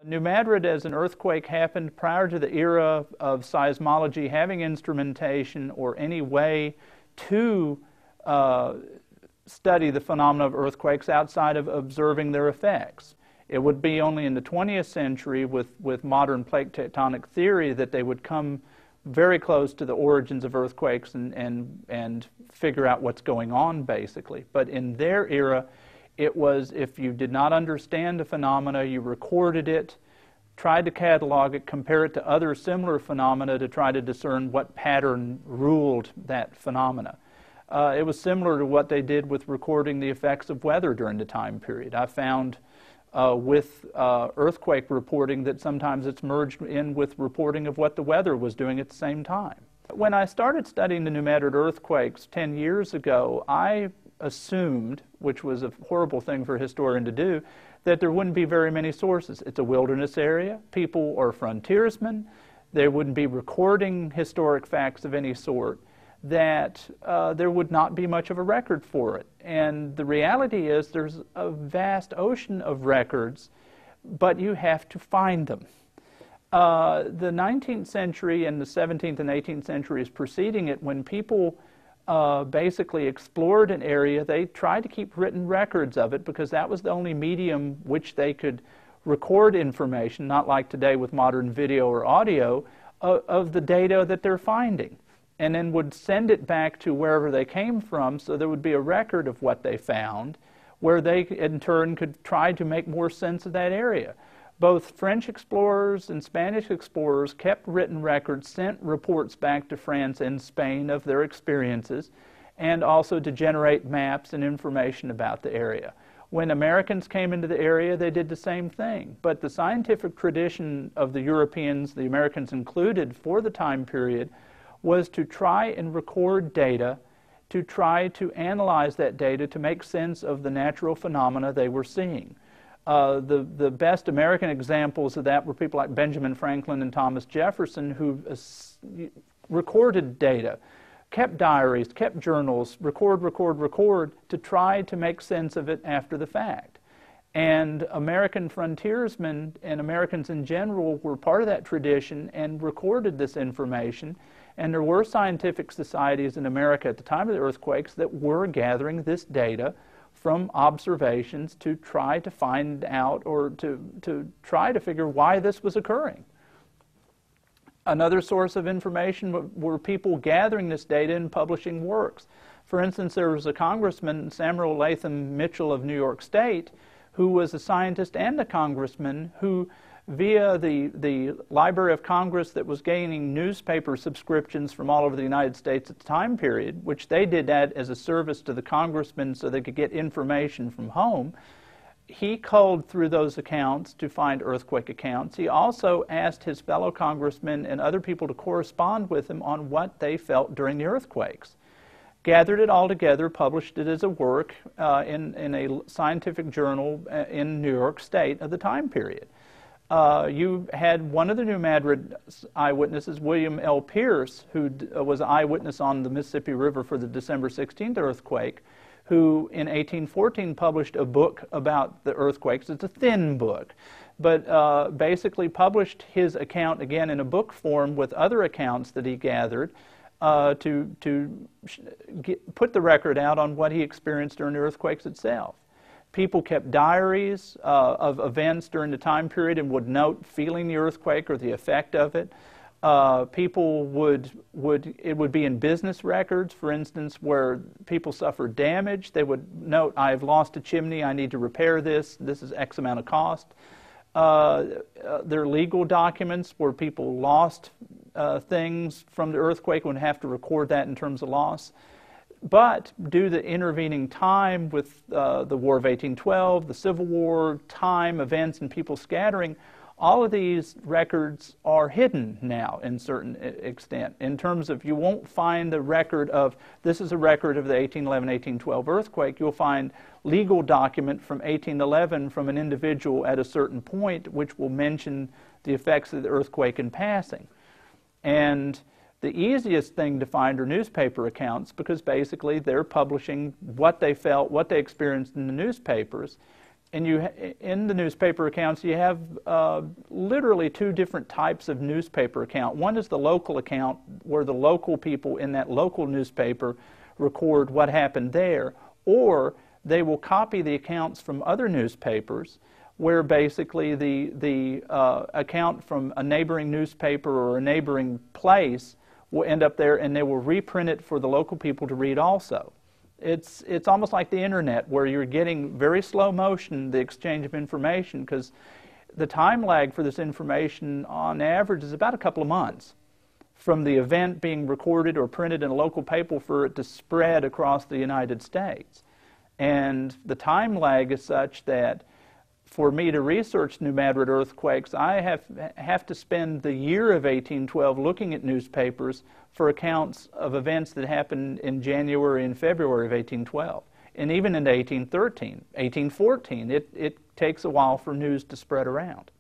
New Madrid as an earthquake happened prior to the era of seismology having instrumentation or any way to study the phenomena of earthquakes outside of observing their effects. It would be only in the 20th century with modern plate tectonic theory that they would come very close to the origins of earthquakes and figure out what's going on, basically. But in their era, it was, if you did not understand the phenomena, you recorded it, tried to catalog it, compare it to other similar phenomena to try to discern what pattern ruled that phenomena. It was similar to what they did with recording the effects of weather during the time period. I found with earthquake reporting that sometimes it's merged in with reporting of what the weather was doing at the same time. When I started studying the New Madrid earthquakes 10 years ago, I assumed, which was a horrible thing for a historian to do, that there wouldn't be very many sources. It's a wilderness area. People are frontiersmen. They wouldn't be recording historic facts of any sort, that there would not be much of a record for it. And the reality is there's a vast ocean of records, but you have to find them. The 19th century and the 17th and 18th centuries preceding it, when people basically explored an area, they tried to keep written records of it because that was the only medium which they could record information, not like today with modern video or audio, of the data that they're finding, and then would send it back to wherever they came from, so there would be a record of what they found, where they in turn could try to make more sense of that area. Both French explorers and Spanish explorers kept written records, sent reports back to France and Spain of their experiences, and also to generate maps and information about the area. When Americans came into the area, they did the same thing. But the scientific tradition of the Europeans, the Americans included, for the time period, was to try and record data, to try to analyze that data to make sense of the natural phenomena they were seeing. The best American examples of that were people like Benjamin Franklin and Thomas Jefferson, who recorded data, kept diaries, kept journals, record, to try to make sense of it after the fact. And American frontiersmen and Americans in general were part of that tradition and recorded this information. And there were scientific societies in America at the time of the earthquakes that were gathering this data from observations to try to find out or to try to figure why this was occurring. Another source of information were people gathering this data and publishing works. For instance, there was a congressman, Samuel Latham Mitchell of New York State, who was a scientist and a congressman who, via the Library of Congress that was gaining newspaper subscriptions from all over the United States at the time period, which they did that as a service to the congressmen so they could get information from home, he culled through those accounts to find earthquake accounts. He also asked his fellow congressmen and other people to correspond with him on what they felt during the earthquakes. Gathered it all together, published it as a work in a scientific journal in New York State of the time period. You had one of the New Madrid eyewitnesses, William L. Pierce, who was an eyewitness on the Mississippi River for the December 16th earthquake, who in 1814 published a book about the earthquakes. It's a thin book, but basically published his account again in a book form with other accounts that he gathered to put the record out on what he experienced during the earthquakes itself. People kept diaries of events during the time period and would note feeling the earthquake or the effect of it. People it would be in business records, for instance, where people suffered damage. They would note, I've lost a chimney, I need to repair this, this is X amount of cost. There are legal documents where people lost things from the earthquake and would have to record that in terms of loss. But due to the intervening time with the War of 1812, the Civil War, time, events, and people scattering, all of these records are hidden now in certain extent. In terms of, you won't find the record of, this is a record of the 1811-1812 earthquake. You'll find legal document from 1811 from an individual at a certain point which will mention the effects of the earthquake in passing. And the easiest thing to find are newspaper accounts, because basically they're publishing what they felt, what they experienced in the newspapers. And in the newspaper accounts, you have literally two different types of newspaper account. One is the local account, where the local people in that local newspaper record what happened there, or they will copy the accounts from other newspapers, where basically the account from a neighboring newspaper or a neighboring place will end up there, and they will reprint it for the local people to read also. It's almost like the internet, where you're getting very slow motion the exchange of information, because the time lag for this information on average is about a couple of months from the event being recorded or printed in a local paper for it to spread across the United States. And the time lag is such that for me to research New Madrid earthquakes, I have to spend the year of 1812 looking at newspapers for accounts of events that happened in January and February of 1812. And even into 1813, 1814, it takes a while for news to spread around.